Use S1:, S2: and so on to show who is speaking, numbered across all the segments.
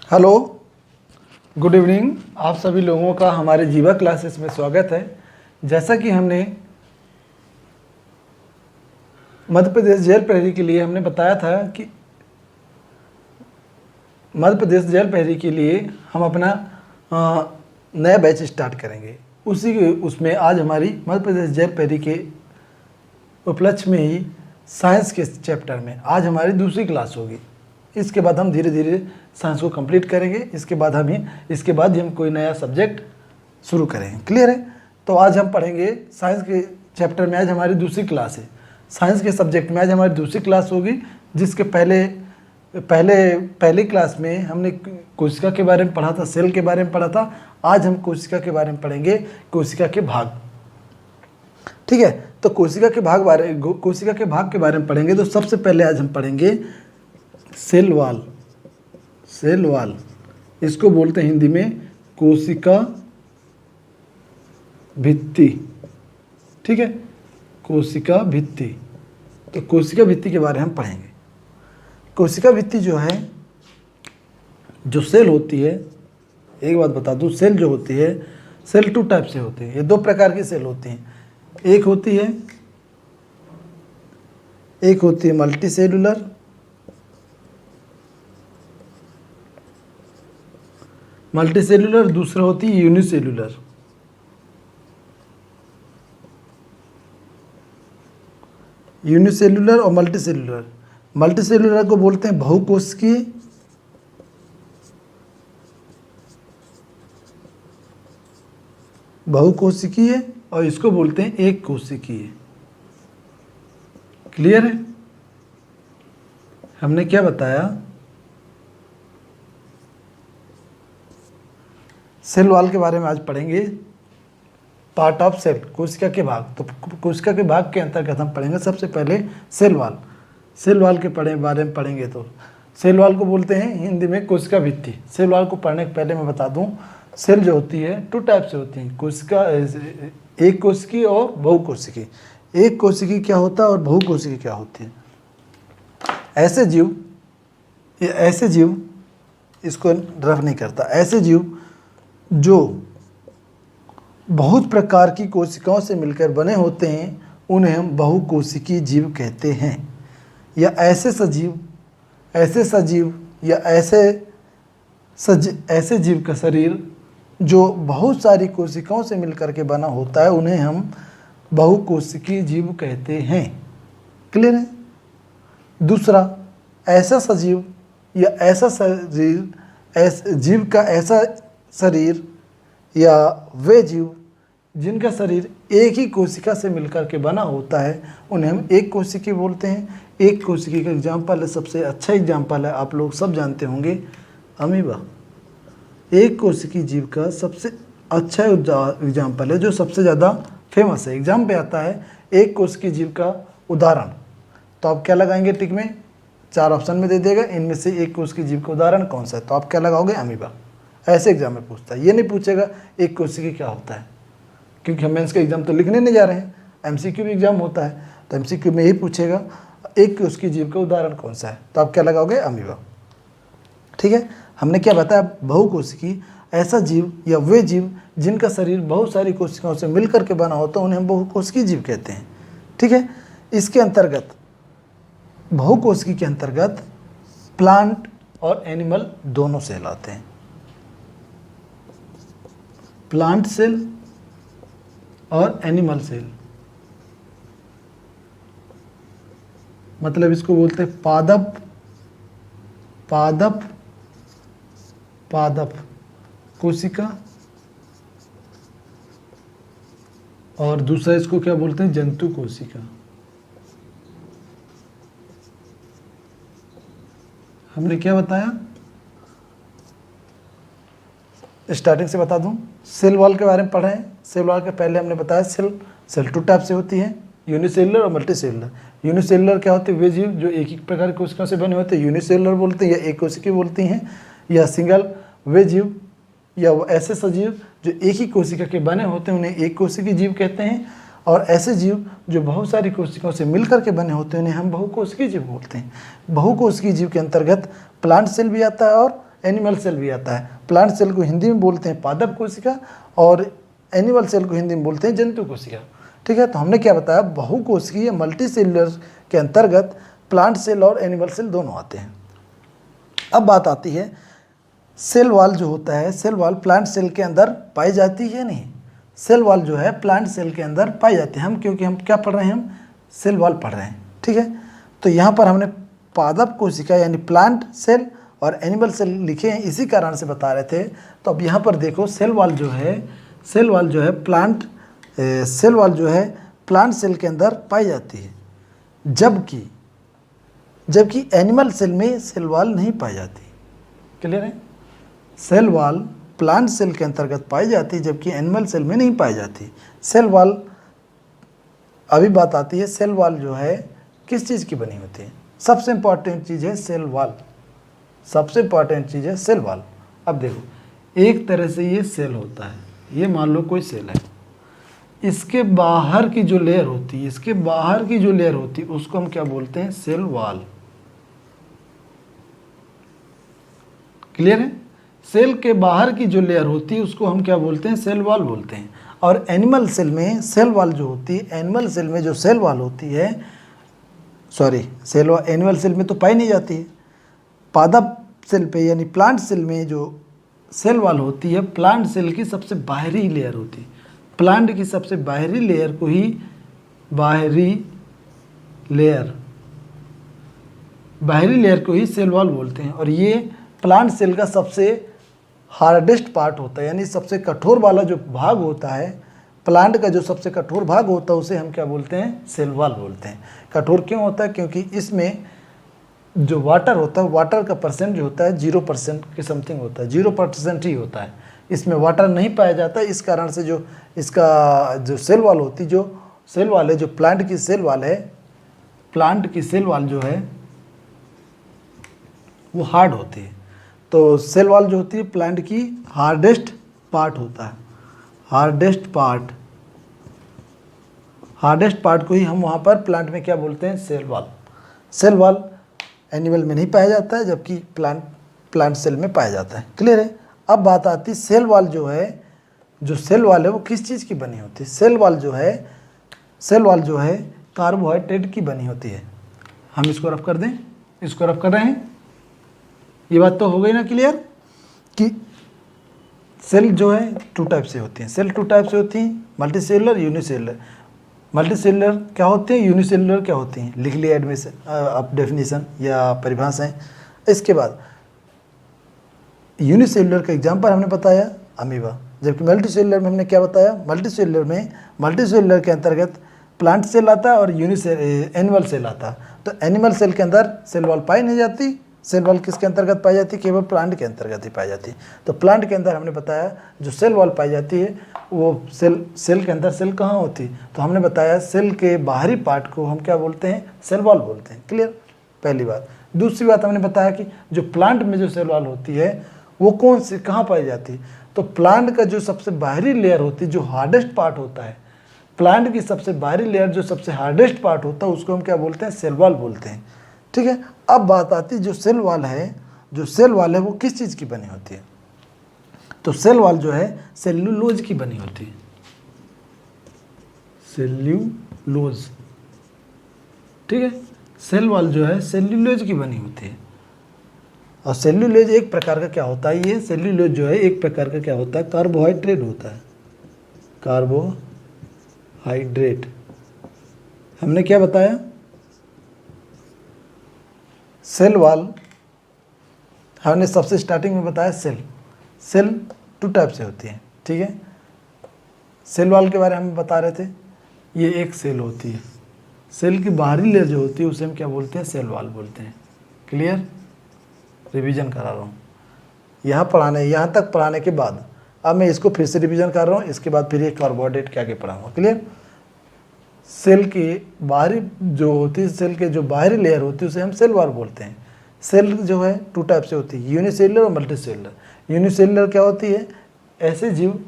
S1: Hello, good evening. आप सभी लोगों का हमारे जीवा क्लासेस में स्वागत है। जैसा कि हमने मध्य प्रदेश जेल प्रहरी के लिए हमने बताया था कि मध्य प्रदेश जेल प्रहरी के लिए हम अपना नया बैच स्टार्ट करेंगे। उसमें आज हमारी मध्य प्रदेश जेल प्रहरी के उपलक्ष्य में ही साइंस के चैप्टर में आज हमारी दूसरी क्लास होगी। इसके बाद हम धीरे धीरे साइंस को कंप्लीट करेंगे। इसके बाद हम कोई नया सब्जेक्ट शुरू करेंगे। क्लियर है? तो आज हम पढ़ेंगे साइंस के चैप्टर में। आज हमारी दूसरी क्लास है। साइंस के सब्जेक्ट में आज हमारी दूसरी क्लास होगी, जिसके पहली क्लास में हमने कोशिका के बारे में पढ़ा था, सेल के बारे में पढ़ा था। आज हम कोशिका के बारे में पढ़ेंगे, कोशिका के भाग। ठीक है, तो कोशिका के भाग के बारे में पढ़ेंगे। तो सबसे पहले आज हम पढ़ेंगे सेल वॉल। सेल वॉल इसको बोलते हैं हिंदी में कोशिका भित्ति। ठीक है, कोशिका भित्ति। तो कोशिका भित्ति के बारे में हम पढ़ेंगे। कोशिका भित्ति जो है, जो सेल होती है, एक बात बता दूं, सेल जो होती है, सेल 2 टाइप से होती है। ये 2 प्रकार की सेल होती हैं। एक होती है मल्टी सेलुलर, दूसरा होती है यूनिसेलुलर। यूनिसेलुलर और मल्टीसेलुलर। मल्टीसेलुलर को बोलते हैं बहुकोशिकीय और इसको बोलते हैं एक कोशिकीय। क्लियर है? हमने क्या बताया? सेल वॉल के बारे में आज पढ़ेंगे। पार्ट ऑफ सेल, कोशिका के भाग। तो कोशिका के भाग के अंतर्गत हम पढ़ेंगे सबसे पहले सेल वॉल। सेल वॉल के बारे में पढ़ेंगे। तो सेल वॉल को बोलते हैं हिंदी में कोशिका भित्ति। सेल वॉल को पढ़ने के पहले मैं बता दूं, सेल जो होती है 2 टाइप से होती हैं, कोशिका, एक कोशिकी और बहुकोशिकी। एक कोशिकी क्या होता है और बहुकोशिकी क्या होती है? ऐसे जीव इसको रफ नहीं करता। ऐसे जीव जो बहुत प्रकार की कोशिकाओं से मिलकर बने होते हैं, उन्हें हम बहुकोशिकीय जीव कहते हैं। या ऐसे जीव का शरीर जो बहुत सारी कोशिकाओं से मिलकर के बना होता है, उन्हें हम बहुकोशिकीय जीव कहते हैं। क्लियर है? दूसरा, ऐसा सजीव या ऐसा शरीर या वे जीव जिनका शरीर एक ही कोशिका से मिलकर के बना होता है, उन्हें हम एक कोशिकीय बोलते हैं। एक कोशिकीय का एग्जाम्पल है, सबसे अच्छा एग्जाम्पल है, आप लोग सब जानते होंगे, अमीबा। एक कोशिकीय जीव का सबसे अच्छा एग्जाम्पल है, जो सबसे ज़्यादा फेमस है। एग्जाम पे आता है एक कोशिकीय जीव का उदाहरण। तो आप क्या लगाएंगे? टिक में 4 ऑप्शन में दे देगा, इनमें से एक कोशिकीय जीव का उदाहरण कौन सा है? तो आप क्या लगाओगे? अमीबा। ऐसे एग्जाम में पूछता है। ये नहीं पूछेगा एक कोशिकीय क्या होता है, क्योंकि हम मेंस का एग्जाम तो लिखने नहीं जा रहे हैं। एमसीक्यू भी एग्जाम होता है, तो एमसीक्यू में यही पूछेगा एक कोशिकीय जीव का उदाहरण कौन सा है? तो आप क्या लगाओगे? अमीबा। ठीक है, हमने क्या बताया? बहुकोशिकीय ऐसा जीव या वे जीव जिनका शरीर बहुत सारी कोशिकाओं से मिलकर के बना होता है, उन्हें हम बहुकोशिकीय जीव कहते हैं। ठीक है, इसके अंतर्गत, बहुकोशिकीय के अंतर्गत प्लांट और एनिमल दोनों सेल आते हैं। प्लांट सेल और एनिमल सेल, मतलब इसको बोलते हैं पादप कोशिका, और दूसरा इसको क्या बोलते हैं? जंतु कोशिका। हमने क्या बताया? स्टार्टिंग से बता दूं, सेल वॉल के बारे में पढ़े हैं। सेल वॉल के पहले हमने बताया सेल 2 टाइप से होती है, यूनिसेलुलर और मल्टीसेलुलर। यूनिसेलुलर क्या होते हैं? वे जीव जो एक ही प्रकार की कोशिकाओं से बने होते हैं, यूनिसेलुलर बोलते हैं, या एक कोशिकीय बोलती हैं। या सिंगल वे जीव या ऐसे सजीव जो एक ही कोशिका के बने होते हैं, उन्हें एक कोशिकीय जीव कहते हैं। और ऐसे जीव जो बहुत सारी कोशिकाओं से मिलकर के बने होते हैं, उन्हें हम बहुकोशिकीय जीव बोलते हैं। बहुकोशिकीय जीव के अंतर्गत प्लांट सेल भी आता है और एनिमल सेल भी आता है। प्लांट सेल को हिंदी में बोलते हैं पादप कोशिका और एनिमल सेल को हिंदी में बोलते हैं जंतु कोशिका। ठीक है, तो हमने क्या बताया, बहुकोशिकीय मल्टी सेलुलर के अंतर्गत प्लांट सेल और एनिमल सेल दोनों आते हैं। अब बात आती है सेल वॉल जो होता है, सेल वॉल प्लांट सेल के अंदर पाई जाती है नहीं, सेल वॉल जो है प्लांट सेल के अंदर पाई जाती है। हम क्योंकि हम क्या पढ़ रहे हैं, हम सेल वॉल पढ़ रहे हैं। ठीक है, तो यहाँ पर हमने पादप कोशिका यानी प्लांट सेल और एनिमल सेल लिखे हैं, इसी कारण से बता रहे थे। तो अब यहाँ पर देखो सेल वॉल जो है, सेल वॉल जो है सेल वॉल जो है प्लांट सेल के अंदर पाई जाती है, जबकि एनिमल सेल में सेल वॉल नहीं पाई जाती। क्लियर है, सेल वॉल प्लांट सेल के अंतर्गत पाई जाती है जबकि एनिमल सेल में नहीं पाई जाती। सेल वॉल, अभी बात आती है सेल वॉल जो है किस चीज़ की बनी होती है। सबसे इंपॉर्टेंट चीज़ है सेल वॉल, सबसे इंपॉर्टेंट चीज़ है सेल वॉल। अब देखो एक तरह से ये सेल होता है, ये मान लो कोई सेल है, इसके बाहर की जो लेयर होती है, इसके बाहर की जो लेयर होती है उसको हम क्या बोलते हैं, सेल वॉल। क्लियर है, सेल के बाहर की जो लेयर होती है उसको हम क्या बोलते हैं, सेल वॉल बोलते हैं। और एनिमल सेल में सेल वॉल जो होती है, एनिमल सेल में जो सेल वॉल होती है, एनिमल सेल में तो पाई नहीं जाती है, पादप सेल पे यानी प्लांट सेल में जो सेल वॉल होती है प्लांट सेल की सबसे बाहरी लेयर होती है। प्लांट की सबसे बाहरी लेयर को ही बाहरी लेयर को ही सेल वॉल बोलते हैं। और ये प्लांट सेल का सबसे हार्डेस्ट पार्ट होता है, यानी सबसे कठोर वाला जो भाग होता है, प्लांट का जो सबसे कठोर भाग होता है उसे हम क्या बोलते हैं, सेल वॉल बोलते हैं। कठोर क्यों होता है, क्योंकि इसमें जो वाटर होता है, वाटर का परसेंट जो होता है 0% के समथिंग होता है, 0% ही होता है, इसमें वाटर नहीं पाया जाता। इस कारण से जो इसका जो सेल वॉल होती, जो सेल वॉल है, जो प्लांट की सेल वॉल है, प्लांट की सेल वॉल जो है वो हार्ड होती है। तो सेल वॉल जो होती है प्लांट की हार्डेस्ट पार्ट होता है, हार्डेस्ट पार्ट को ही हम वहाँ पर प्लांट में क्या बोलते हैं, cell wall. Cell wall animal में नहीं पाया जाता है जबकि प्लांट सेल में पाया जाता है। क्लियर है। अब बात आती है सेल वॉल जो है, जो सेल वॉल है वो किस चीज़ की बनी होती है। सेल वॉल जो है कार्बोहाइड्रेट की बनी होती है। हम इसको रफ कर दें, इसको रफ कर रहे हैं, ये बात तो हो गई ना क्लियर, कि सेल जो है 2 टाइप से होती हैं। सेल 2 टाइप से होती हैं, multi cellular, unicellular. Multi cellular क्या होते हैं, यूनिसेलुलर क्या होती हैं, लिख लिया एडमिशन अब डेफिनेशन या परिभाषाएं। इसके बाद यूनिसेलुलर का एग्जाम्पल हमने बताया अमीबा, जबकि मल्टी सेलुलर में हमने क्या बताया, मल्टी सेलुलर के अंतर्गत प्लांट सेल आता है और एनिमल सेल आता है। तो एनिमल सेल के अंदर सेल वॉल पाई नहीं जाती, सेल वॉल किसके अंतर्गत पाई जाती है, केवल प्लांट के अंतर्गत ही पाई जाती है। तो प्लांट के अंदर हमने बताया जो सेल वॉल पाई जाती है वो सेल के अंदर सेल कहाँ होती है, तो हमने बताया सेल के बाहरी पार्ट को हम क्या बोलते हैं, सेल वॉल बोलते हैं। क्लियर, पहली बात। दूसरी बात हमने बताया कि जो प्लांट में जो सेल वॉल होती है वो कौन सी कहाँ पाई जाती है, तो प्लांट का जो सबसे बाहरी लेयर होती है, जो हार्डेस्ट पार्ट होता है, प्लांट की सबसे बाहरी लेयर जो सबसे हार्डेस्ट पार्ट होता है उसको हम क्या बोलते हैं, सेल वॉल बोलते हैं। ठीक है। अब बात आती है जो सेल वॉल है वो किस चीज़ की बनी होती है, तो सेल वॉल जो है सेल्यूलोज की बनी होती है, सेल्यूलोज। ठीक है, सेल वॉल जो है सेल्यूलोज की बनी होती है। और सेल्यूलोज एक प्रकार का क्या होता है, ये सेल्यूलोज जो है एक प्रकार का क्या होता है, कार्बोहाइड्रेट होता है, कार्बोहाइड्रेट। हमने क्या बताया, सेल वॉल हमने सबसे स्टार्टिंग में बताया सेल 2 टाइप से होती है। ठीक है, सेल वॉल के बारे में हम बता रहे थे, ये एक सेल होती है, सेल की बाहरी लेयर जो होती है उसे हम क्या बोलते हैं, सेल वॉल बोलते हैं। क्लियर, रिवीजन करा रहा हूँ यहाँ तक पढ़ाने के बाद अब मैं इसको फिर से रिवीजन कर रहा हूँ, इसके बाद फिर ये कार्बोहाइड्रेट क्या पढ़ाऊँगा। क्लियर, सेल की बाहरी जो होती है, सेल के जो बाहरी लेयर होती है उसे हम सेल वॉल बोलते हैं। सेल जो है 2 टाइप से होती है, यूनिसेलुलर और मल्टी सेलुलर। यूनिसेलुलर क्या होती है, ऐसे जीव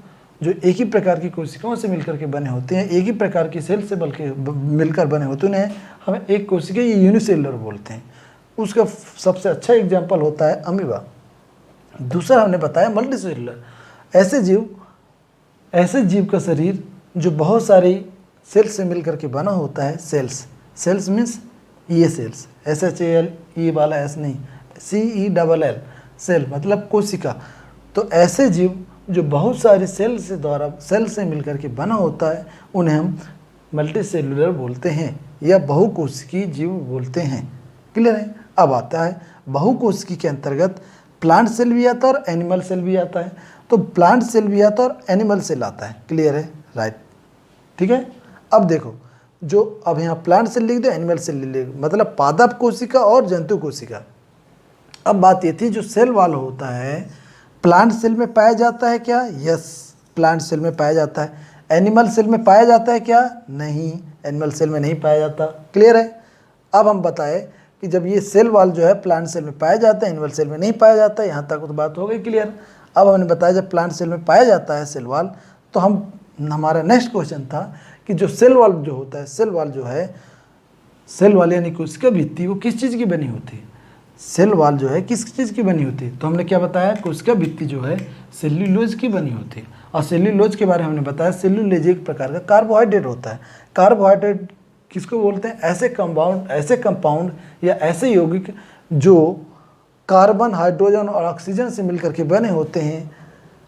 S1: जो एक ही प्रकार की कोशिकाओं से मिलकर के बने होते हैं, एक ही प्रकार की सेल से मिलकर बने होते हैं, हमें एक कोशिका ये यूनिसेलुलर बोलते हैं। उसका सबसे अच्छा एग्जाम्पल होता है अमीबा। दूसरा हमने बताया मल्टी सेलुलर, ऐसे जीव का शरीर जो बहुत सारी सेल से मिलकर के बना होता है। सेल्स मीन्स ये सेल्स, SHAL, ये वाला एस नहीं, CELL, सेल मतलब कोशिका। तो ऐसे जीव जो बहुत सारी सेल से मिलकर के बना होता है उन्हें हम मल्टी सेलुलर बोलते हैं या बहुकोशिकीय जीव बोलते हैं। क्लियर है। अब आता है बहुकोशिकी के अंतर्गत प्लांट सेल भी आता है और एनिमल सेल भी आता है। तो प्लांट सेल भी आता है और एनिमल सेल आता है। क्लियर है, राइट, ठीक है। अब देखो, जो अब यहाँ प्लांट सेल लिख दो, एनिमल सेल लिख दो, मतलब पादप कोशिका और जंतु कोशिका। अब बात ये थी जो सेल वॉल होता है प्लांट सेल में पाया जाता है क्या? यस, प्लांट सेल में पाया जाता है। एनिमल सेल में पाया जाता है क्या? नहीं, एनिमल सेल में नहीं पाया जाता। क्लियर है। अब हम बताएं कि जब ये सेल वॉल जो है प्लांट सेल में पाया जाता है, एनिमल सेल में नहीं पाया जाता है। यहाँ तक तो बात हो गई क्लियर। अब हमने बताया जब प्लांट सेल में पाया जाता है सेल वॉल, तो हमारा नेक्स्ट क्वेश्चन था कि जो सेल वॉल जो होता है, सेल वॉल जो है, सेल वॉल यानी कोशिका भित्ति, वो किस चीज़ की बनी होती है? सेल वॉल जो है किस चीज़ की बनी होती है? तो हमने क्या बताया, कोशिका भित्ति जो है सेल्यूलोज की बनी होती है। और सेल्यूलोज के बारे में हमने बताया सेल्यूलोज एक प्रकार का कार्बोहाइड्रेट होता है। कार्बोहाइड्रेट किसको बोलते हैं? ऐसे कंपाउंड या ऐसे यौगिक जो कार्बन, हाइड्रोजन और ऑक्सीजन से मिलकर के बने होते हैं,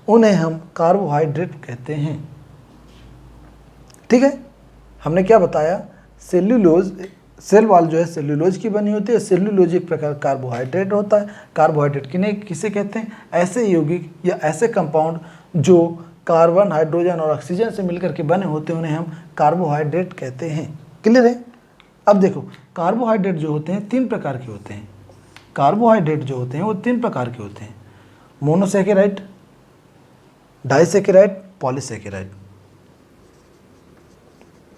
S1: उन्हें हम कार्बोहाइड्रेट कहते हैं। ठीक है। हमने क्या बताया, सेल्यूलोज, सेल वॉल जो है सेल्यूलोज की बनी होती है। सेल्यूलोज एक प्रकार कार्बोहाइड्रेट होता है। कार्बोहाइड्रेट किसे कहते हैं? ऐसे यौगिक या ऐसे कंपाउंड जो कार्बन, हाइड्रोजन और ऑक्सीजन से मिलकर के बने होते हैं, उन्हें हम कार्बोहाइड्रेट कहते हैं। क्लियर है। अब देखो, कार्बोहाइड्रेट जो होते हैं 3 प्रकार के होते हैं। कार्बोहाइड्रेट जो होते हैं वो 3 प्रकार के होते हैं, monosaccharide, disaccharide, polysaccharide.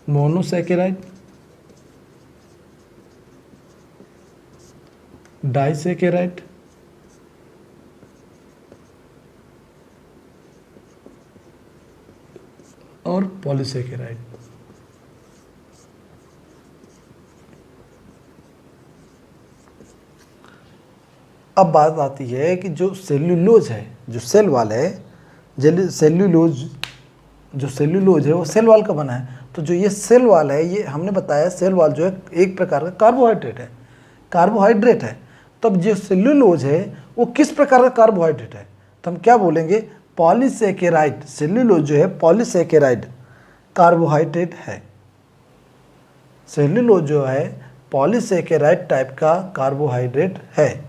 S1: Monosaccharide, disaccharide, और पॉलीसैकेराइड। अब बात आती है कि जो सेल्यूलोज है, जो सेल वॉल है, सेल्यूलोज है वो सेल वॉल का बना है। तो जो ये सेल वॉल है, ये हमने बताया सेल वॉल जो है एक प्रकार का कार्बोहाइड्रेट है। तब जो सेल्यूलोज है वो किस प्रकार का कार्बोहाइड्रेट है? तो हम क्या बोलेंगे, पॉलीसैकेराइड। सेल्यूलोज जो है पॉलीसैकेराइड कार्बोहाइड्रेट है। सेल्यूलोज जो है पॉलीसैकेराइड टाइप का कार्बोहाइड्रेट है।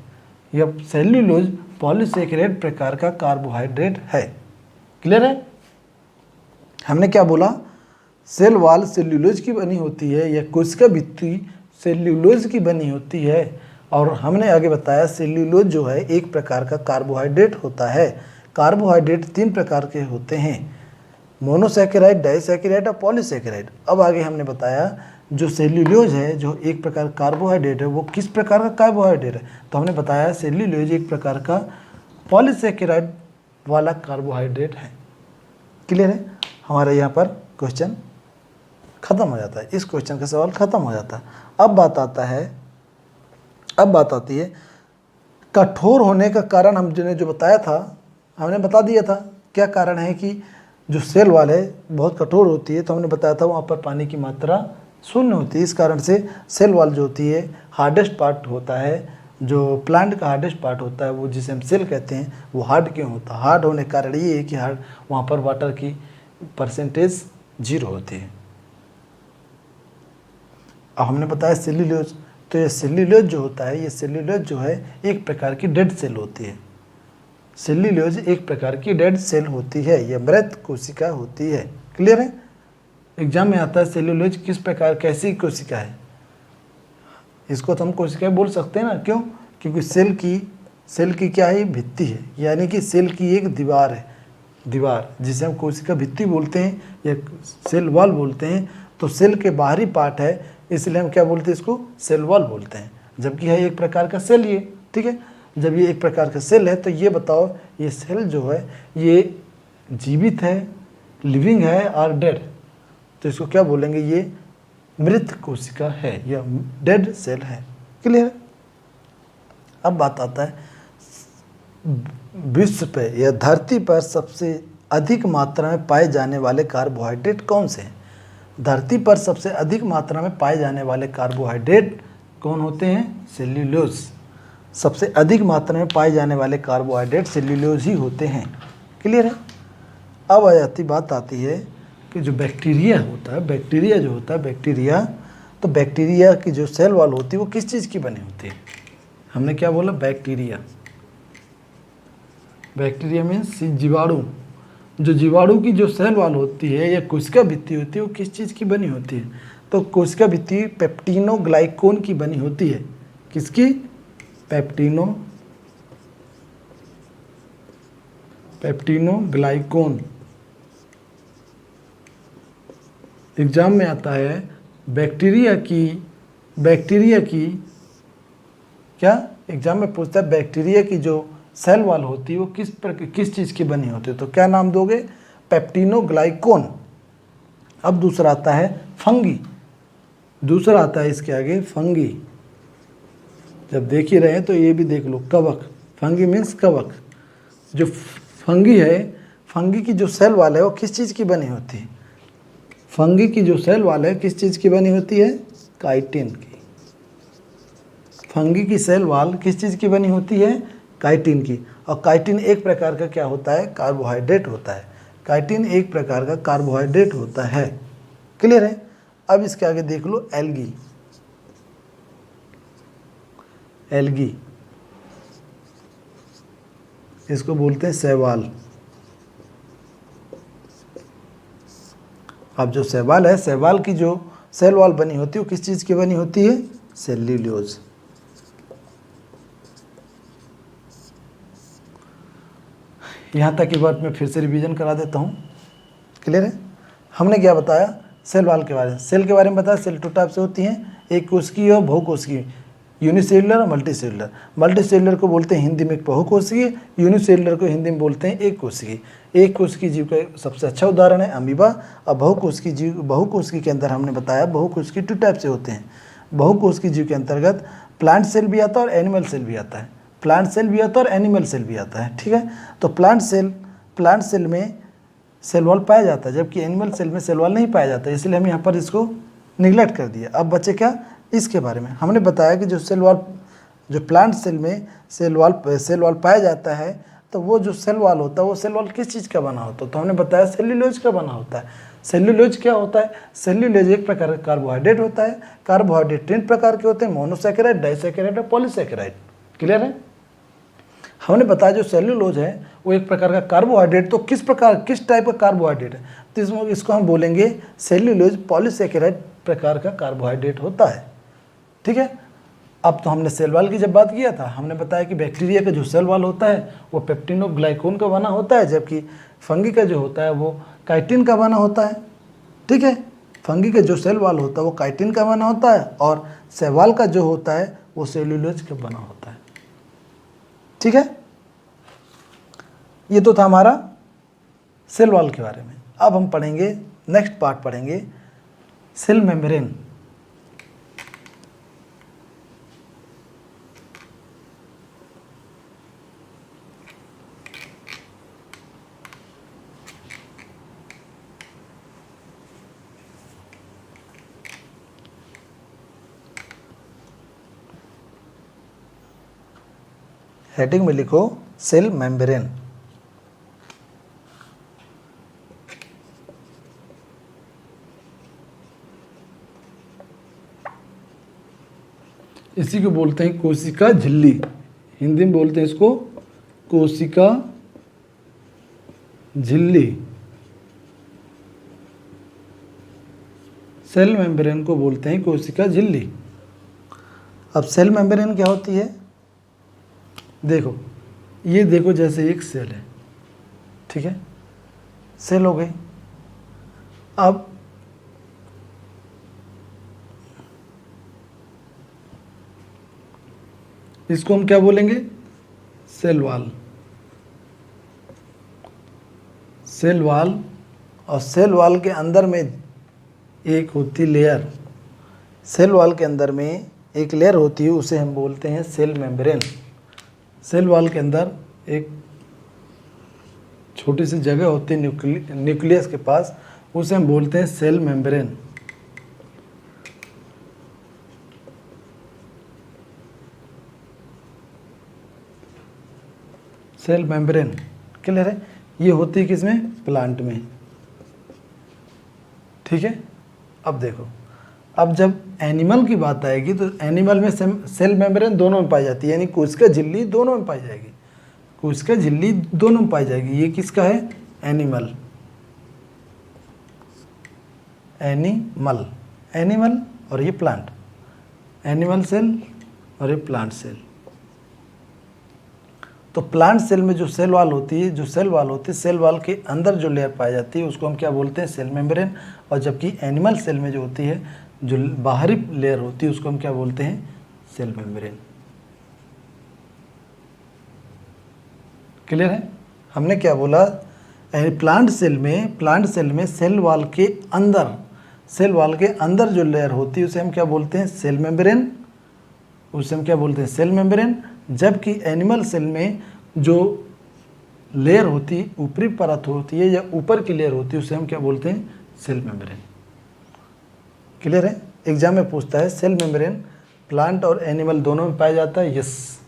S1: यह सेल्यूलोज पॉलीसैकेराइड प्रकार का कार्बोहाइड्रेट है। क्लियर है। हमने क्या बोला, सेल वॉल सेल्यूलोज की बनी होती है या कोशिका भित्ति सेल्यूलोज की बनी होती है। और हमने आगे बताया सेल्यूलोज जो है एक प्रकार का कार्बोहाइड्रेट होता है। कार्बोहाइड्रेट 3 प्रकार के होते हैं, मोनोसैकेराइड, डाइसैकेराइड और पॉलीसैकेराइड। अब आगे हमने बताया जो सेल्यूलोज है जो एक प्रकार कार्बोहाइड्रेट है, वो किस प्रकार का कार्बोहाइड्रेट है? तो हमने बताया सेल्यूलोज एक प्रकार का पॉलीसैकेराइड वाला कार्बोहाइड्रेट है। क्लियर है। हमारा यहाँ पर क्वेश्चन खत्म हो जाता है, इस क्वेश्चन का सवाल खत्म हो जाता है। अब बात आती है कठोर होने का कारण। हमने जो बताया था, हमने बता दिया था क्या कारण है कि जो सेल वॉल है बहुत कठोर होती है। तो हमने बताया था वहाँ पर पानी की मात्रा 0 होती है। इस कारण से सेल वॉल जो होती है हार्डेस्ट पार्ट होता है, जो प्लांट का हार्डेस्ट पार्ट होता है, वो जिसे हम सेल कहते हैं, वो हार्ड क्यों होता है? हार्ड होने का कारण ये है कि वहाँ पर वाटर की परसेंटेज 0 होती है। अब हमने बताया सेल्यूलोज, तो ये सेल्यूलोज जो होता है, ये सेल्यूलोज जो है एक प्रकार की डेड सेल होती है। सेल्यूलोज एक प्रकार की डेड सेल होती है, यह मृत कोशिका होती है। क्लियर है। एग्जाम में आता है सेल्यूलोज किस प्रकार, कैसी कोशिका है? इसको तो हम कोशिका बोल सकते हैं ना, क्यों? क्योंकि सेल की क्या है, भित्ति है, यानी कि सेल की एक दीवार है, जिसे हम कोशिका भित्ति बोलते हैं या सेल वॉल बोलते हैं। तो सेल के बाहरी पार्ट है, इसलिए हम क्या बोलते हैं, इसको सेल वॉल बोलते हैं। जबकि है एक प्रकार का सेल ये। ठीक है। जब ये एक प्रकार का सेल है तो ये बताओ, ये सेल जो है ये जीवित है, लिविंग है और डेड? तो इसको क्या बोलेंगे, ये मृत कोशिका है या डेड सेल है। क्लियर है। अब बात आता है विश्व पे या धरती पर सबसे अधिक मात्रा में पाए जाने वाले कार्बोहाइड्रेट कौन से हैं? धरती पर सबसे अधिक मात्रा में पाए जाने वाले कार्बोहाइड्रेट कौन होते हैं? सेल्यूलोज। सबसे अधिक मात्रा में पाए जाने वाले कार्बोहाइड्रेट सेल्यूलोज ही होते हैं। क्लियर है? अब बात आती है कि जो बैक्टीरिया होता है, बैक्टीरिया जो होता है, बैक्टीरिया, तो बैक्टीरिया की जो सेल वॉल होती है वो किस चीज़ की बनी होती है? हमने क्या बोला? बैक्टीरिया। बैक्टीरिया मीन्स जीवाणु। जो जीवाणु की जो सेल वॉल होती है या कोशिका भित्ति होती है वो किस चीज़ की बनी होती है? तो कोशिका भित्ति पेप्टिनोग्लाइकोन की बनी होती है। किसकी? पेप्टिनोग्लाइकोन। एग्जाम में आता है बैक्टीरिया की क्या एग्जाम में पूछता है बैक्टीरिया की जो सेल वॉल होती है वो किस चीज़ की बनी होती है? तो क्या नाम दोगे? पेप्टिनोग्लाइकोन। अब दूसरा आता है फंगी। दूसरा आता है इसके आगे फंगी। जब देख ही रहे हैं तो ये भी देख लो, कवक। फंगी मीन्स कवक। जो फंगी है, फंगी की जो सेल वॉल है वो किस चीज़ की बनी होती है? फंगी की जो सेल वॉल है किस चीज़ की बनी होती है? काइटिन की। फंगी की सेल वॉल किस चीज़ की बनी होती है? काइटिन की। और काइटिन एक प्रकार का क्या होता है? कार्बोहाइड्रेट होता है। काइटिन एक प्रकार का कार्बोहाइड्रेट होता है। क्लियर है? अब इसके आगे देख लो एल्गी। एल्गी, इसको बोलते हैं शैवाल। अब जो शैवाल है, शैवाल की जो सेल वॉल बनी होती है वो किस चीज़ की बनी होती है? सेल्यूलोज। यहाँ तक की बात मैं फिर से रिवीजन करा देता हूँ। क्लियर है? हमने क्या बताया सेल वॉल के बारे में? सेल के बारे में बताया सेल 2 टाइप से होती हैं, एक कोशिकीय और बहुकोशिकीय, यूनिसेलुलर और मल्टीसेलुलर। मल्टीसेलुलर को बोलते हैं हिंदी में बहुकोशिकीय, यूनिसेलुलर को हिंदी में बोलते हैं एक कोशिकीय। एक कोशिकीय जीव का सबसे अच्छा उदाहरण है अमीबा। और बहुकोशिकीय जीव, बहुकोशिकीय के अंदर हमने बताया बहुकोशिकीय 2 टाइप से होते हैं। बहुकोशिकीय जीव के अंतर्गत प्लांट सेल भी आता है और एनिमल सेल भी आता है। प्लांट सेल भी आता है और एनिमल सेल भी आता है। ठीक है? तो प्लांट सेल में सेल वॉल पाया जाता है, जबकि एनिमल सेल में सेल वॉल नहीं पाया जाता है, इसलिए हम यहाँ पर इसको निगलेक्ट कर दिया। अब बचे क्या? इसके बारे में हमने बताया कि जो सेल वॉल, जो प्लांट सेल में सेल वॉल पाया जाता है, तो वो जो सेल वॉल होता है वो सेल वॉल किस चीज़ का बना होता है? तो हमने बताया सेल्यूलोज का बना होता है। सेल्यूलोज क्या होता है? सेल्यूलोज एक प्रकार का कार्बोहाइड्रेट होता है। कार्बोहाइड्रेट 3 प्रकार के होते हैं, मोनोसैकेराइड, डाइसैकेराइड और पॉलीसैकेराइड। क्लियर है? हमने बताया जो सेल्यूलोज है वो एक प्रकार का कार्बोहाइड्रेट, तो किस टाइप का कार्बोहाइड्रेट है? तो इसको हम बोलेंगे सेल्यूलोज पॉलीसैकेराइड प्रकार का कार्बोहाइड्रेट होता है। ठीक है? अब तो हमने सेल वॉल की जब बात किया था, हमने बताया कि बैक्टीरिया का जो सेल वॉल होता है वो पेप्टिनोग्लाइकोन का बना होता है, जबकि फंगी का जो होता है वो काइटिन का बना होता है। ठीक है? फंगी का जो सेल वॉल होता है वो काइटिन का बना होता है और शैवाल का जो होता है वो सेल्यूलोज का बना होता है। ठीक है? ये तो था हमारा सेल वॉल के बारे में। अब हम पढ़ेंगे, नेक्स्ट पार्ट पढ़ेंगे सेल मेम्ब्रेन। हेडिंग में लिखो सेल मेम्ब्रेन। इसी को बोलते हैं कोशिका झिल्ली। हिंदी में बोलते हैं इसको कोशिका झिल्ली। सेल मेम्ब्रेन को बोलते हैं कोशिका झिल्ली। अब सेल मेम्ब्रेन क्या होती है? देखो, ये देखो जैसे एक सेल है। ठीक है? सेल हो गई। अब इसको हम क्या बोलेंगे? Cell wall. सेल वॉल, और सेल वॉल के अंदर में एक होती लेयर। सेल वॉल के अंदर में एक लेयर होती है, उसे हम बोलते हैं सेल मेम्ब्रेन। सेल वॉल के अंदर एक छोटी सी जगह होती है न्यूक्लियस के पास, उसे हम बोलते हैं cell membrane. Cell membrane, clear है? ये होती है किसमें? प्लांट में। ठीक है, अब देखो, अब जब एनिमल की बात आएगी तो एनिमल में सेल मेम्ब्रेन दोनों में पाई जाती है, यानी कोशिका झिल्ली दोनों में पाई जाएगी, कोशिका झिल्ली दोनों में पाई जाएगी। ये किसका है? एनिमल। एनिमल, एनिमल और ये प्लांट, एनिमल सेल और ये प्लांट सेल। तो प्लांट सेल में जो सेल वाल होती है, सेल वाल के अंदर जो लेयर पाई जाती है उसको हम क्या बोलते हैं? Cell membrane. और जबकि एनिमल सेल में जो होती है, जो बाहरी लेयर होती है, उसको हम क्या बोलते हैं? Cell membrane. क्लियर है? हमने क्या बोला? प्लांट सेल में सेल वाल के अंदर जो लेयर होती है उसे हम क्या बोलते हैं? Cell membrane. उसे हम क्या बोलते हैं? Cell membrane. जबकि एनिमल सेल में जो लेयर होती है, ऊपरी परत होती है या ऊपर की लेयर होती है, उसे हम क्या बोलते हैं? Cell membrane. क्लियर है? एग्जाम में पूछता है सेल मेम्ब्रेन प्लांट और एनिमल दोनों में पाया जाता है, यस।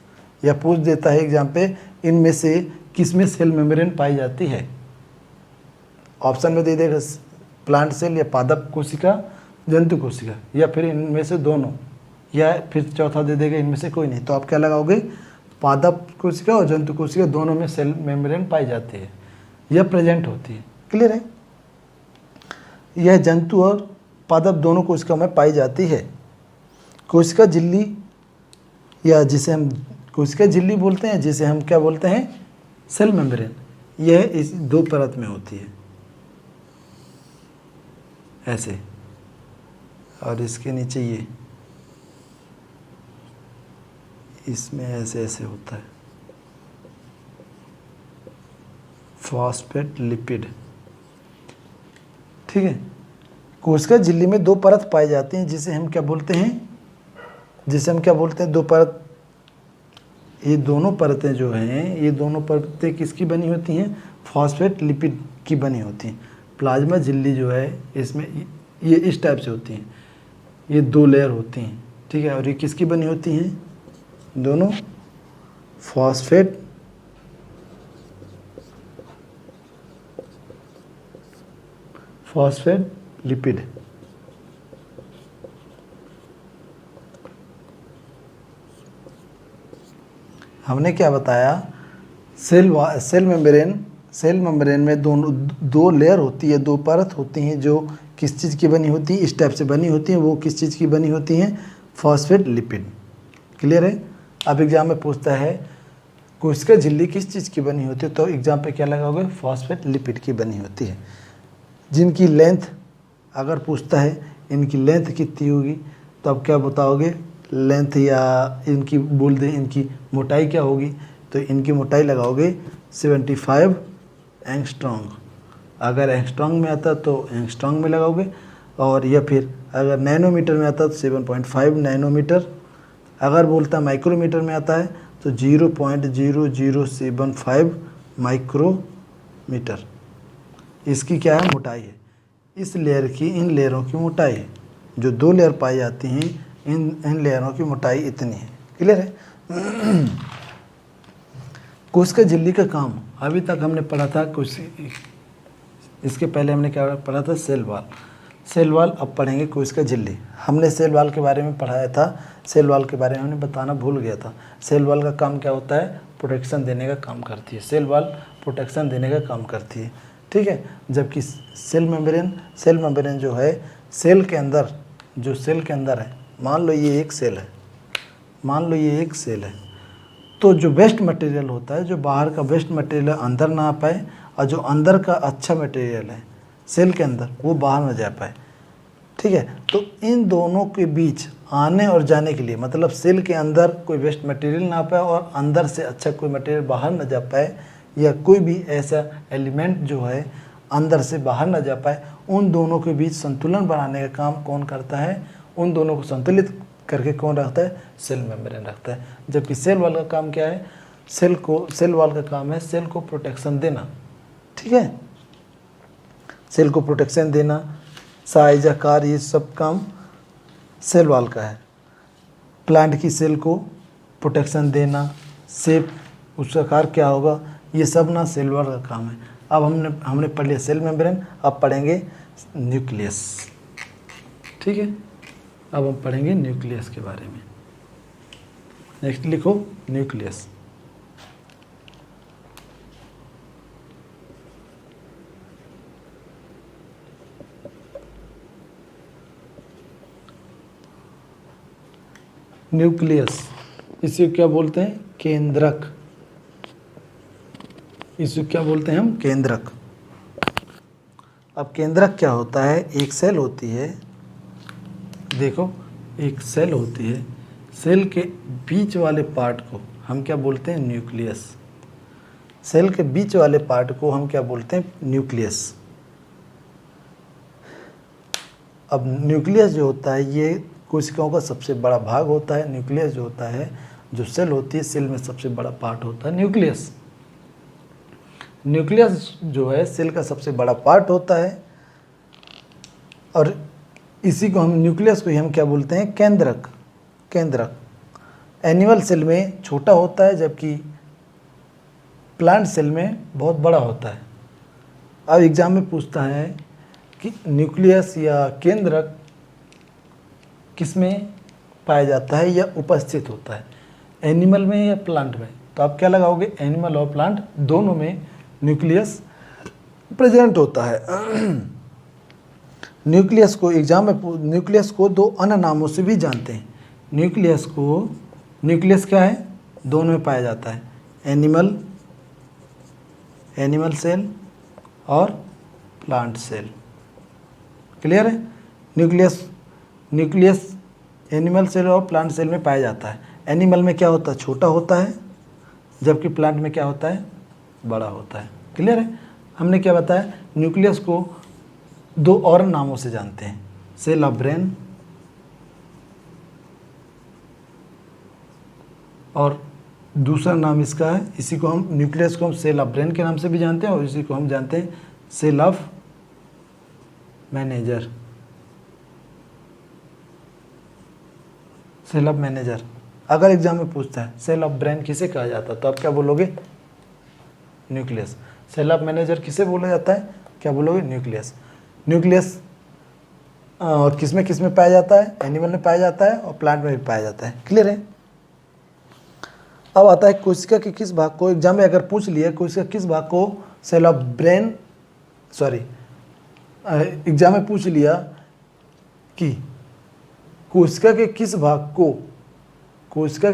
S1: या पूछ देता है एग्जाम पे, इनमें से किसमें सेल मेम्ब्रेन पाई जाती है? ऑप्शन में दे देगा प्लांट सेल या पादप कोशिका, जंतु कोशिका, या फिर इनमें से दोनों, या फिर चौथा दे देगा इनमें से कोई नहीं। तो आप क्या लगाओगे? पादप कोशिका और जंतु कोशिका दोनों में सेल मेम्ब्रेन पाई जाती है या प्रेजेंट होती है। क्लियर है? यह जंतु और पादप दोनों कोशिका में पाई जाती है। कोशिका झिल्ली, या जिसे हम कोशिका झिल्ली बोलते हैं, जिसे हम क्या बोलते हैं? सेल मेम्ब्रेन, यह इस दो परत में होती है, ऐसे, और इसके नीचे ये, इसमें ऐसे ऐसे होता है, फॉस्फेट लिपिड। ठीक है, कोशिका झिल्ली में दो परत पाई जाती हैं, जिसे हम क्या बोलते हैं? दो परत। ये दोनों परतें जो हैं, ये दोनों परतें किसकी बनी होती हैं? फॉस्फेट लिपिड की बनी होती हैं। प्लाज्मा झिल्ली जो है, इसमें ये इस टाइप से होती हैं, ये दो लेयर होती हैं। ठीक है, और ये किसकी बनी होती हैं? दोनों फॉस्फेट लिपिड। हमने क्या बताया? सेल मेम्ब्रेन में दो लेयर होती है, दो परत होती हैं, जो किस चीज़ की बनी होती है? इस टाइप से बनी होती हैं। वो किस चीज़ की बनी होती हैं? Phosphate lipid. क्लियर है? अब एग्जाम में पूछता है कोशिका झिल्ली किस चीज़ की बनी होती है, तो एग्जाम पे क्या लगाओगे? फॉस्फेट लिपिड की बनी होती है। जिनकी लेंथ, अगर पूछता है इनकी लेंथ कितनी होगी, तो आप क्या बताओगे? लेंथ, या इनकी बोल दें इनकी मोटाई क्या होगी, तो इनकी मोटाई लगाओगे 75 एंगस्ट्रॉन्ग। अगर एंगस्ट्रॉन्ग में आता तो एंगस्ट्रॉन्ग में लगाओगे, और या फिर अगर नैनोमीटर में आता तो 7.5 नैनोमीटर। अगर बोलता माइक्रोमीटर में आता है तो 0.0075 माइक्रोमीटर। इसकी क्या है? मोटाई है। इस लेयर की, इन लेयरों की मोटाई है, जो दो लेयर पाई जाती हैं, इन लेयरों की मोटाई इतनी है। क्लियर है? कोशिका झिल्ली का काम, अभी तक हमने पढ़ा था इसके पहले हमने क्या पढ़ा था? Cell wall. अब पढ़ेंगे कोशिका झिल्ली। हमने सेल वाल के बारे में पढ़ाया था, सेल वाल के बारे में हमने बताना भूल गया था। सेल वाल का काम क्या होता है? प्रोटेक्शन देने का काम करती है। सेल वाल प्रोटेक्शन देने का काम करती है। ठीक है, जबकि सेल मेम्ब्रेन जो है, सेल के अंदर है, मान लो ये एक सेल है, तो जो वेस्ट मटेरियल होता है, जो बाहर का वेस्ट मटेरियल अंदर ना आ पाए, और जो अंदर का अच्छा मटेरियल है सेल के अंदर, वो बाहर ना जा पाए। ठीक है, तो इन दोनों के बीच आने और जाने के लिए, मतलब सेल के अंदर कोई वेस्ट मटेरियल ना आ पाए और अंदर से अच्छा कोई मटेरियल बाहर ना जा पाए, या कोई भी ऐसा एलिमेंट जो है अंदर से बाहर ना जा पाए, उन दोनों के बीच संतुलन बनाने का काम कौन करता है? उन दोनों को संतुलित करके कौन रखता है? सेल मेम्ब्रेन रखता है। जबकि सेल वाल का काम क्या है? सेल वॉल का काम है सेल को प्रोटेक्शन देना, ठीक है, सेल को प्रोटेक्शन देना, साइज आकार ये सब काम सेल वॉल का है। प्लांट की सेल को प्रोटेक्शन देना, शेप उसका आकार क्या होगा, ये सब ना सेल वॉल का काम है। अब हमने पढ़ लिया सेल मेम्ब्रेन, अब पढ़ेंगे न्यूक्लियस, ठीक है। अब हम पढ़ेंगे न्यूक्लियस के बारे में। नेक्स्ट लिखो न्यूक्लियस। न्यूक्लियस इसे क्या बोलते हैं, केंद्रक, इसे क्या बोलते हैं हम, केंद्रक। अब केंद्रक क्या होता है, एक सेल होती है, देखो एक सेल होती है, सेल के बीच वाले पार्ट को हम क्या बोलते हैं, न्यूक्लियस। सेल के बीच वाले पार्ट को हम क्या बोलते हैं, न्यूक्लियस। अब न्यूक्लियस जो होता है ये कोशिकाओं का सबसे बड़ा भाग होता है। न्यूक्लियस जो होता है, जो सेल होती है, सेल में सबसे बड़ा पार्ट होता है न्यूक्लियस। न्यूक्लियस जो है सेल का सबसे बड़ा पार्ट होता है, और इसी को हम न्यूक्लियस को ही हम क्या बोलते हैं, केंद्रक। केंद्रक एनिमल सेल में छोटा होता है, जबकि प्लांट सेल में बहुत बड़ा होता है। अब एग्जाम में पूछता है कि न्यूक्लियस या केंद्रक किसमें पाया जाता है या उपस्थित होता है, एनिमल में या प्लांट में। तो आप क्या लगाओगे, एनिमल और प्लांट दोनों में न्यूक्लियस प्रेजेंट होता है। न्यूक्लियस को एग्जाम में न्यूक्लियस को दो अन्य नामों से भी जानते हैं। न्यूक्लियस क्या है, दोनों में पाया जाता है, एनिमल सेल और प्लांट सेल। क्लियर है, न्यूक्लियस एनिमल सेल और प्लांट सेल में पाया जाता है। एनिमल में क्या होता है, छोटा होता है, जबकि प्लांट में क्या होता है, बड़ा होता है। क्लियर है, हमने क्या बताया, न्यूक्लियस को दो और नामों से जानते हैं, सेल ऑफ ब्रेन और दूसरा नाम इसका है, इसी को हम न्यूक्लियस को हम सेल ऑफ ब्रेन के नाम से भी जानते हैं, और इसी को हम जानते हैं cell of manager. Cell of manager अगर एग्जाम में पूछता है सेल ऑफ ब्रेन किसे कहा जाता है, तो आप क्या बोलोगे, न्यूक्लियस। सेल ऑफ मैनेजर किसे बोला जाता है, क्या बोलोगे, न्यूक्लियस। न्यूक्लियस और किस में पाया जाता है, एनिमल में पाया जाता है और प्लांट में भी पाया जाता है। क्लियर है। अब आता है कोशिका के किस भाग को, एग्जाम में अगर पूछ लिया कोशिका किस भाग को cell of brain, sorry exam में पूछ लिया कि कोशिका के किस भाग को कोशिका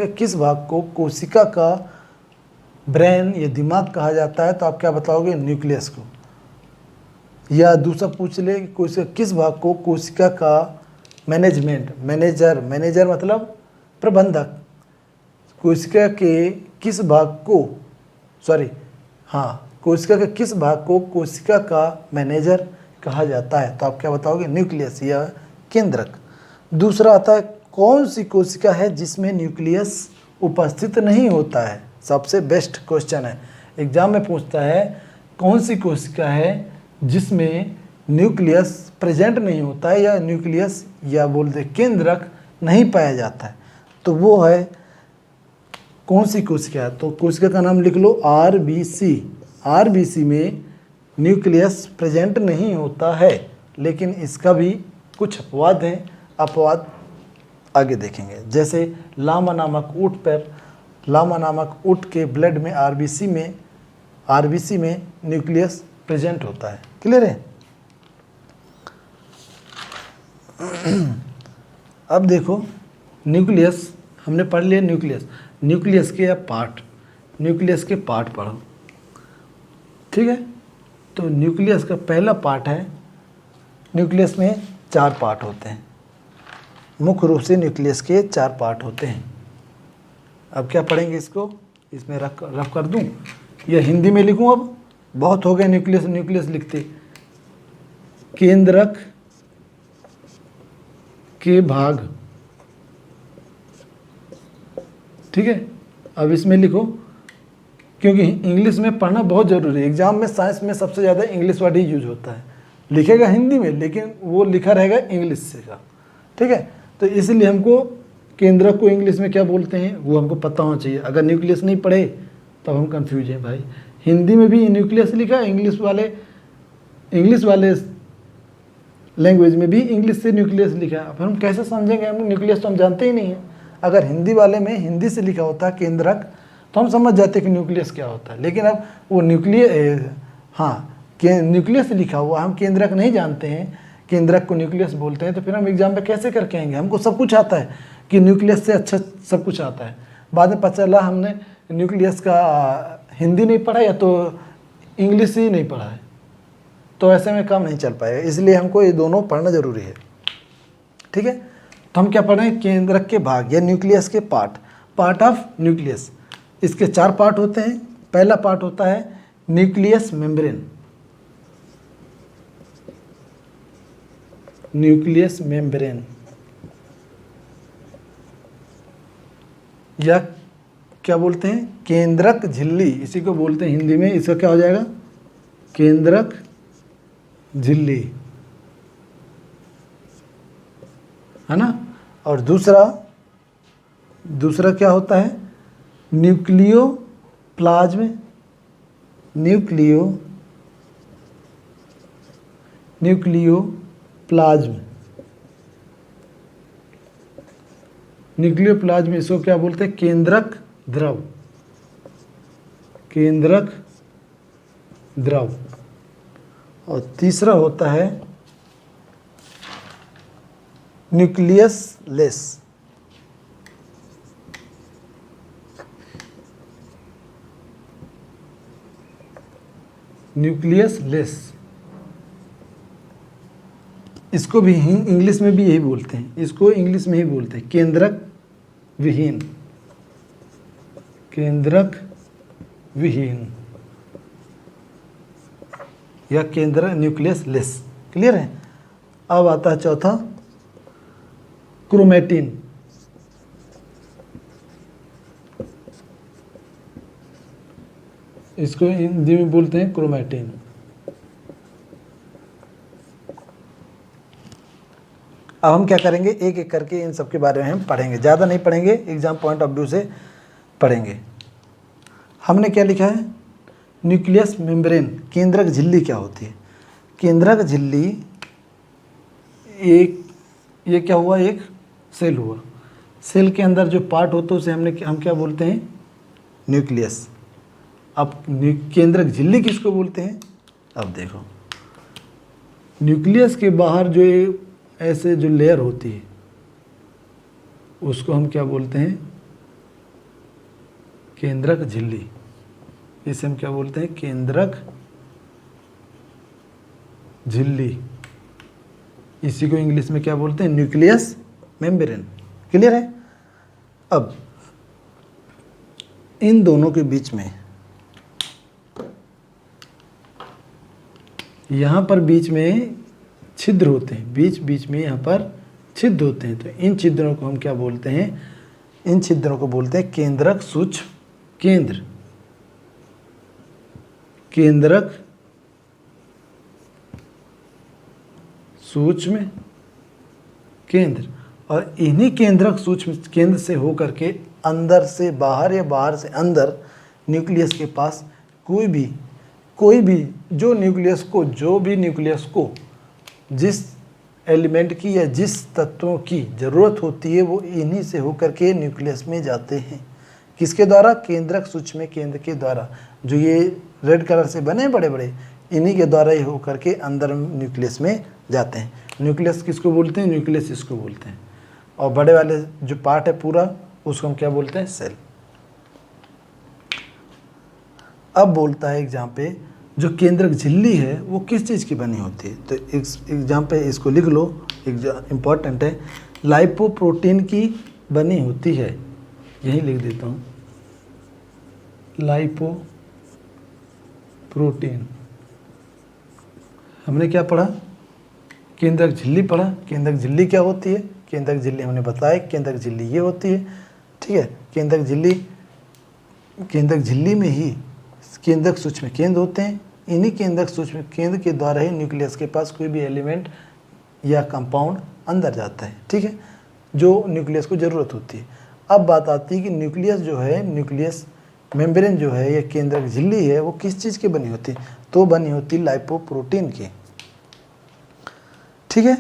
S1: का ब्रेन या दिमाग कहा जाता है, तो आप क्या बताओगे, न्यूक्लियस को। या दूसरा पूछ ले कि कोशिका किस भाग को कोशिका का मैनेजर मतलब प्रबंधक, कोशिका के किस भाग को, कोशिका के किस भाग को कोशिका का मैनेजर कहा जाता है, तो आप क्या बताओगे, न्यूक्लियस या केंद्रक। दूसरा आता है कौन सी कोशिका है जिसमें न्यूक्लियस उपस्थित नहीं होता है, सबसे बेस्ट क्वेश्चन है। एग्जाम में पूछता है कौन सी कोशिका है जिसमें न्यूक्लियस प्रेजेंट नहीं होता है या न्यूक्लियस या बोलते केंद्रक नहीं पाया जाता है, तो वो है कौन सी कोशिका है। तो कोशिका का नाम लिख लो आरबीसी। आरबीसी में न्यूक्लियस प्रेजेंट नहीं होता है, लेकिन इसका भी कुछ अपवाद हैं, अपवाद आगे देखेंगे। जैसे लामा नामक ऊँट के ब्लड में आरबीसी में न्यूक्लियस प्रेजेंट होता है। क्लियर है। अब देखो न्यूक्लियस हमने पढ़ लिया, न्यूक्लियस के पार्ट पढ़ो, ठीक है। तो न्यूक्लियस का पहला पार्ट है, न्यूक्लियस में 4 पार्ट होते हैं, मुख्य रूप से न्यूक्लियस के 4 पार्ट होते हैं। अब क्या पढ़ेंगे इसको, इसमें रफ कर दूं या हिंदी में लिखूं, अब बहुत हो गए न्यूक्लियस लिखते। केंद्रक के भाग, ठीक है। अब इसमें लिखो क्योंकि इंग्लिश में पढ़ना बहुत ज़रूरी है। एग्जाम में साइंस में सबसे ज़्यादा इंग्लिश वर्ड ही यूज होता है, लिखेगा हिंदी में लेकिन वो लिखा रहेगा इंग्लिश से का, ठीक है। तो इसलिए हमको केंद्रक को इंग्लिश में क्या बोलते हैं वो हमको पता होना चाहिए। अगर न्यूक्लियस नहीं पढ़े तब हम कंफ्यूज हैं भाई। हिंदी में भी न्यूक्लियस लिखा है, इंग्लिश वाले लैंग्वेज में भी इंग्लिश से न्यूक्लियस लिखा है। अब हम कैसे समझेंगे, हम न्यूक्लियस तो हम जानते ही नहीं है। अगर हिंदी वाले में हिंदी से लिखा होता है केंद्रक तो हम समझ जाते कि न्यूक्लियस क्या होता है, लेकिन अब वो न्यूक्लियस लिखा हुआ, हम केंद्रक नहीं जानते हैं, केंद्रक को न्यूक्लियस बोलते हैं, तो फिर हम एग्जाम में कैसे करके आएंगे। हमको सब कुछ आता है कि न्यूक्लियस से अच्छा सब कुछ आता है, बाद में पता चला हमने न्यूक्लियस का हिंदी नहीं पढ़ा या तो इंग्लिश ही नहीं पढ़ा है, तो ऐसे में काम नहीं चल पाएगा। इसलिए हमको ये दोनों पढ़ना जरूरी है, ठीक है। तो हम क्या पढ़ रहे हैं, केंद्रक के भाग या न्यूक्लियस के पार्ट ऑफ न्यूक्लियस। इसके 4 पार्ट होते हैं। पहला पार्ट होता है न्यूक्लियस मेम्ब्रेन। न्यूक्लियस मेम्ब्रेन या क्या बोलते हैं, केंद्रक झिल्ली, इसी को बोलते हैं हिंदी में। इसका क्या हो जाएगा, केंद्रक झिल्ली, है ना। और दूसरा क्या होता है, न्यूक्लियोप्लाज्म। न्यूक्लियोप्लाज्म इसको क्या बोलते हैं, केंद्रक द्रव। और तीसरा होता है न्यूक्लियस लेस। इसको भी इंग्लिश में भी यही बोलते हैं, इसको इंग्लिश में ही बोलते हैं केंद्रक विहीन या केंद्र न्यूक्लियस लेस। क्लियर है। अब आता है चौथा, क्रोमैटिन। इसको हिंदी में बोलते हैं क्रोमैटिन। अब हम क्या करेंगे, एक एक करके इन सब के बारे में हम पढ़ेंगे, ज़्यादा नहीं पढ़ेंगे, एग्जाम पॉइंट ऑफ व्यू से पढ़ेंगे। हमने क्या लिखा है, न्यूक्लियस मेम्ब्रेन, केंद्रक झिल्ली क्या होती है। केंद्रक झिल्ली ये क्या हुआ, एक सेल हुआ। सेल के अंदर जो पार्ट होता है उसे हम क्या बोलते हैं, न्यूक्लियस। अब केंद्रक झिल्ली किसको बोलते हैं, अब देखो, न्यूक्लियस के बाहर जो ऐसे जो लेयर होती है उसको हम क्या बोलते हैं, केंद्रक झिल्ली। इसे हम क्या बोलते हैं, केंद्रक झिल्ली। इसी को इंग्लिश में क्या बोलते हैं, न्यूक्लियस मेम्ब्रेन। क्लियर है। अब इन दोनों के बीच में, यहाँ पर बीच में छिद्र होते हैं, बीच में यहाँ पर छिद्र होते हैं। तो इन छिद्रों को हम क्या बोलते हैं, इन छिद्रों को बोलते हैं केंद्रक सूक्ष्म केंद्र। केंद्रक सूक्ष्म केंद्र। और इन्हीं केंद्रक सूक्ष्म केंद्र से होकर के अंदर से बाहर या बाहर से अंदर न्यूक्लियस के पास कोई भी जो भी न्यूक्लियस को जिस एलिमेंट की या जिस तत्वों की ज़रूरत होती है वो इन्हीं से होकर के न्यूक्लियस में जाते हैं। किसके द्वारा, केंद्रक सूक्ष्म केंद्र के द्वारा। जो ये रेड कलर से बने बड़े बड़े, इन्हीं के द्वारा ही होकर के अंदर न्यूक्लियस में जाते हैं। न्यूक्लियस किसको बोलते हैं, न्यूक्लियस इसको बोलते हैं। और बड़े वाले जो पार्ट है पूरा, उसको हम क्या बोलते हैं, सेल। अब बोलता है एग्जाम पे, जो केंद्रक झिल्ली है वो किस चीज़ की बनी होती है। तो एग्जाम पे इसको लिख लो, इम्पॉर्टेंट है, लाइपोप्रोटीन की बनी होती है। यही लिख देता हूँ, लाइपोप्रोटीन। हमने क्या पढ़ा, केंद्रक झिल्ली पढ़ा। केंद्रक झिल्ली क्या होती है, केंद्रक झिल्ली हमने बताया, केंद्रक झिल्ली ये होती है, ठीक है। केंद्रक झिल्ली में ही केंद्रक सूक्ष्म केंद्र होते हैं। इन्हीं केंद्रक सूक्ष्म केंद्र के द्वारा ही न्यूक्लियस के पास कोई भी एलिमेंट या कंपाउंड अंदर जाता है, ठीक है, जो न्यूक्लियस को ज़रूरत होती है। अब बात आती है कि न्यूक्लियस जो है, न्यूक्लियस मेम्ब्रेन जो है या केंद्रक झिल्ली है, वो किस चीज़ की बनी होती है? तो बनी होती है लाइपोप्रोटीन की, ठीक है।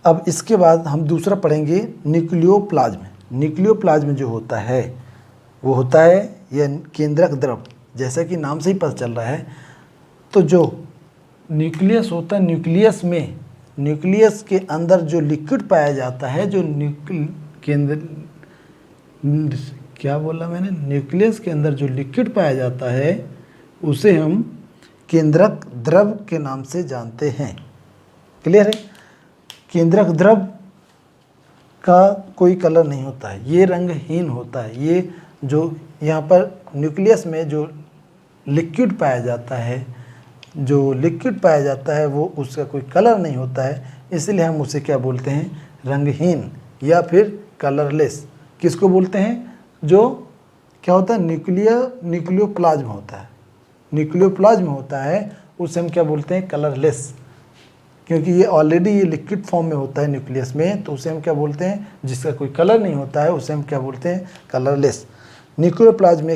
S1: अब इसके बाद हम दूसरा पढ़ेंगे न्यूक्लियोप्लाज्म। न्यूक्लियोप्लाज्म जो होता है वो होता है यह केंद्रक द्रव, जैसा कि नाम से ही पता चल रहा है। तो जो न्यूक्लियस होता है, न्यूक्लियस के अंदर जो लिक्विड पाया जाता है, जो क्या बोला मैंने, न्यूक्लियस के अंदर जो लिक्विड पाया जाता है उसे हम केंद्रक द्रव के नाम से जानते हैं। क्लियर है? केंद्रक द्रव का कोई कलर नहीं होता है, ये रंगहीन होता है। ये जो यहाँ पर न्यूक्लियस में जो लिक्विड पाया जाता है, वो उसका कोई कलर नहीं होता है, इसलिए हम उसे क्या बोलते हैं? रंगहीन या फिर कलरलेस। किसको बोलते हैं? जो क्या होता है? न्यूक्लियोप्लाज्म होता है। न्यूक्लियोप्लाज्म होता है उसे हम क्या बोलते हैं? कलरलेस, क्योंकि ये ऑलरेडी ये लिक्विड फॉर्म में होता है न्यूक्लियस में, तो उसे हम क्या बोलते हैं? जिसका कोई कलर नहीं होता है उसे हम क्या बोलते हैं? कलरलेस। न्यूक्लियोप्लाज्म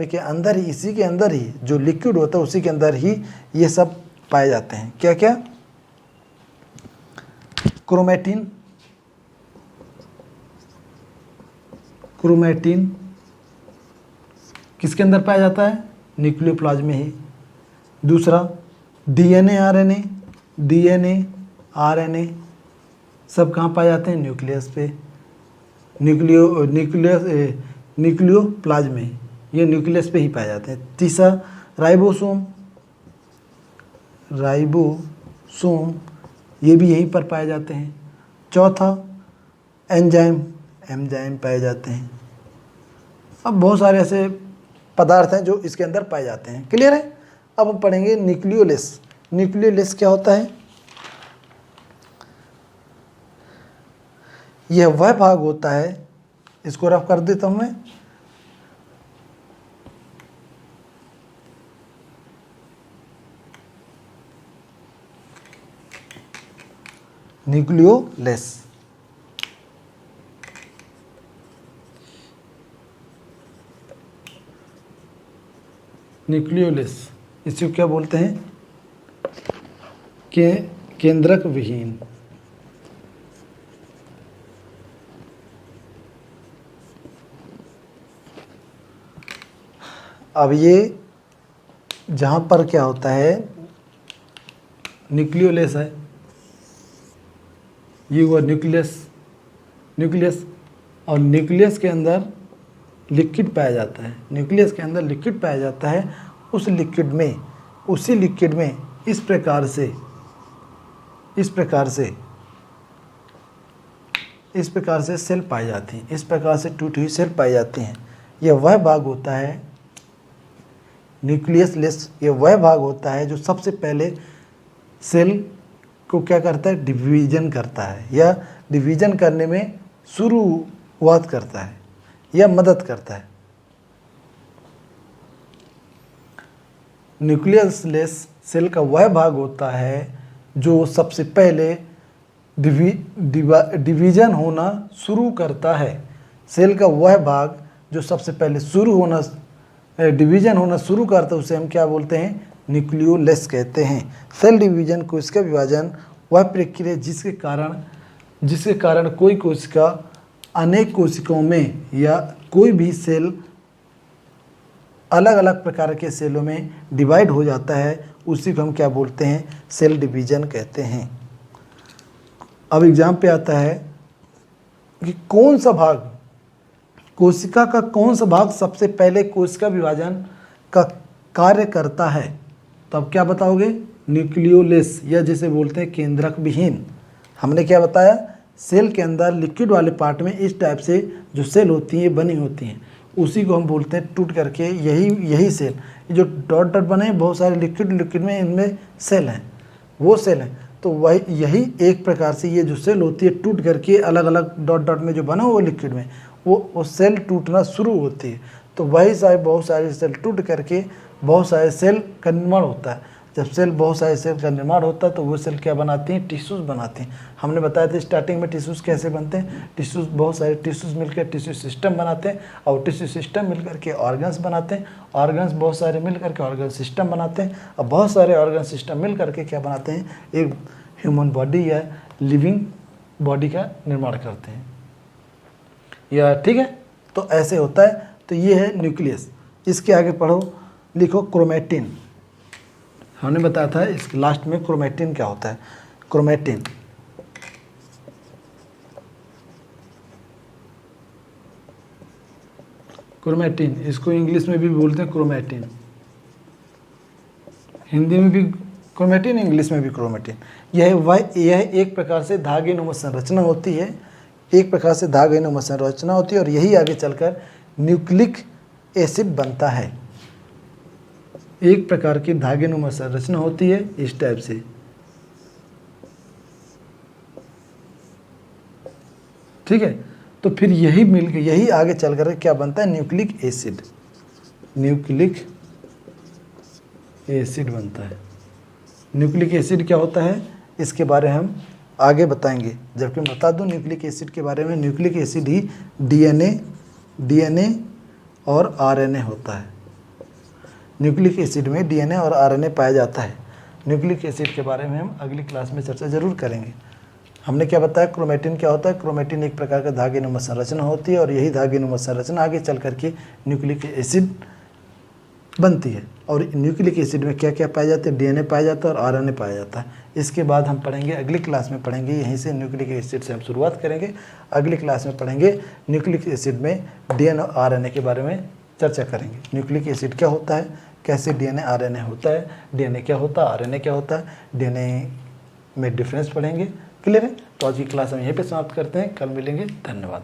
S1: के अंदर ही, इसी के अंदर ही जो लिक्विड होता है उसी के अंदर ही ये सब पाए जाते हैं। क्या क्या? क्रोमैटिन किसके अंदर पाया जाता है? न्यूक्लियोप्लाज्म में ही। दूसरा डीएनए आरएनए सब कहाँ पाए जाते हैं? न्यूक्लियस पे, न्यूक्लियोप्लाज्म में, ये न्यूक्लियस पे ही पाए जाते हैं। तीसरा राइबोसोम, ये भी यहीं पर पाए जाते हैं। चौथा एंजाइम पाए जाते हैं। अब बहुत सारे ऐसे पदार्थ हैं जो इसके अंदर पाए जाते हैं। क्लियर है? अब हम पढ़ेंगे न्यूक्लियोलेस क्या होता है? यह वह भाग होता है, इसको रफ कर देता हूं मैं, न्यूक्लियोलेस। इसको क्या बोलते हैं? केंद्रक विहीन। अब ये जहाँ पर क्या होता है, न्यूक्लियोलेस है, ये हुआ न्यूक्लियस, और न्यूक्लियस के अंदर लिक्विड पाया जाता है। उसी लिक्विड में इस प्रकार से सेल पाई जाती हैं, इस प्रकार से टूटी हुई सेल पाई जाती हैं। यह वह भाग होता है न्यूक्लियसलेस, यह वह भाग होता है जो सबसे पहले सेल को क्या करता है? डिवीजन करता है, या डिवीजन करने में शुरुआत करता है या मदद करता है। न्यूक्लियसलेस सेल का वह भाग होता है जो सबसे पहले डिवीजन होना शुरू करता है। सेल का वह भाग जो सबसे पहले डिवीजन होना शुरू करता है उसे हम क्या बोलते हैं? न्यूक्लियोलेस कहते हैं। सेल डिवीजन को, इसका विभाजन वह प्रक्रिया जिसके कारण कोई कोशिका अनेक कोशिकाओं में, या कोई भी सेल अलग अलग प्रकार के सेलों में डिवाइड हो जाता है, उसी को हम क्या बोलते हैं? सेल डिवीजन कहते हैं। अब एग्जाम पे आता है कि कौन सा भाग, कोशिका का कौन सा भाग सबसे पहले कोशिका विभाजन का कार्य करता है? तो अब क्या बताओगे? न्यूक्लियोलेस, या जिसे बोलते हैं केंद्रक विहीन। हमने क्या बताया? सेल के अंदर लिक्विड वाले पार्ट में इस टाइप से जो सेल होती हैं बनी होती हैं, उसी को हम बोलते हैं टूट करके यही सेल, जो डॉट बने हैं बहुत सारे लिक्विड में, इनमें सेल हैं, वो सेल हैं। तो वही यही एक प्रकार से ये जो सेल होती है टूट करके अलग अलग डॉट में जो बना हुआ लिक्विड में वो सेल टूटना शुरू होती है। तो वही सारे बहुत सारे सेल टूट करके बहुत सारे सेल का निर्माण होता है। जब सेल बहुत सारे सेल का निर्माण होता है तो वो सेल क्या बनाती हैं, टिश्यूज़ बनाती हैं। हमने बताया था स्टार्टिंग में टिश्यूज़ कैसे बनते हैं, टिश्यूज़ बहुत सारे टिश्यूज़ मिलकर टिश्यू सिस्टम बनाते हैं, और टिश्यू सिस्टम मिलकर के ऑर्गन्स बनाते हैं, ऑर्गन्स बहुत सारे मिलकर के ऑर्गन सिस्टम बनाते हैं, और बहुत सारे ऑर्गन सिस्टम मिल करके क्या बनाते हैं, एक ह्यूमन बॉडी या लिविंग बॉडी का निर्माण करते हैं। या ठीक है, तो ऐसे होता है। तो ये है न्यूक्लियस। इसके आगे पढ़ो, लिखो क्रोमेटिन। हमने बताया था इसके लास्ट में क्रोमेटिन क्या होता है। क्रोमेटिन क्रोमेटिन इसको इंग्लिश में भी बोलते हैं क्रोमेटिन, हिंदी में भी क्रोमेटिन, इंग्लिश में भी क्रोमेटिन। यह एक प्रकार से धागेनुमा संरचना होती है, एक प्रकार से धागेनुमा संरचना होती है, और यही आगे चलकर न्यूक्लिक एसिड बनता है। एक प्रकार की धागेनुमा संरचना होती है इस टाइप से, ठीक है। तो फिर यही मिलकर यही आगे चलकर क्या बनता है, न्यूक्लिक एसिड। न्यूक्लिक एसिड बनता है। न्यूक्लिक एसिड क्या होता है इसके बारे में हम आगे बताएंगे। जबकि मैं बता दूं न्यूक्लिक एसिड के बारे में, न्यूक्लिक एसिड ही डीएनए और आरएनए होता है। न्यूक्लिक एसिड में डीएनए और आरएनए पाया जाता है। न्यूक्लिक एसिड के बारे में हम अगली क्लास में चर्चा जरूर करेंगे। हमने क्या बताया, क्रोमेटिन क्या होता है। क्रोमेटिन एक प्रकार का धागेनुमा संरचना होती है, और यही धागेनुमा संरचना आगे चल करके न्यूक्लिक एसिड बनती है। और न्यूक्लिक एसिड में क्या क्या पाया जाता है, डीएनए पाया जाता है और आरएनए पाया जाता है। इसके बाद हम पढ़ेंगे, अगली क्लास में पढ़ेंगे, यहीं से न्यूक्लिक एसिड से हम शुरुआत करेंगे। अगली क्लास में पढ़ेंगे न्यूक्लिक एसिड में डीएनए और आरएनए के बारे में चर्चा करेंगे। न्यूक्लिक एसिड क्या होता है, कैसे डीएनए आरएनए होता है, डीएनए क्या होता है, आरएनए क्या होता है, डीएनए में डिफरेंस पढ़ेंगे। क्लियर है। तो आज की क्लास हम यहीं पे समाप्त करते हैं, कल मिलेंगे। धन्यवाद।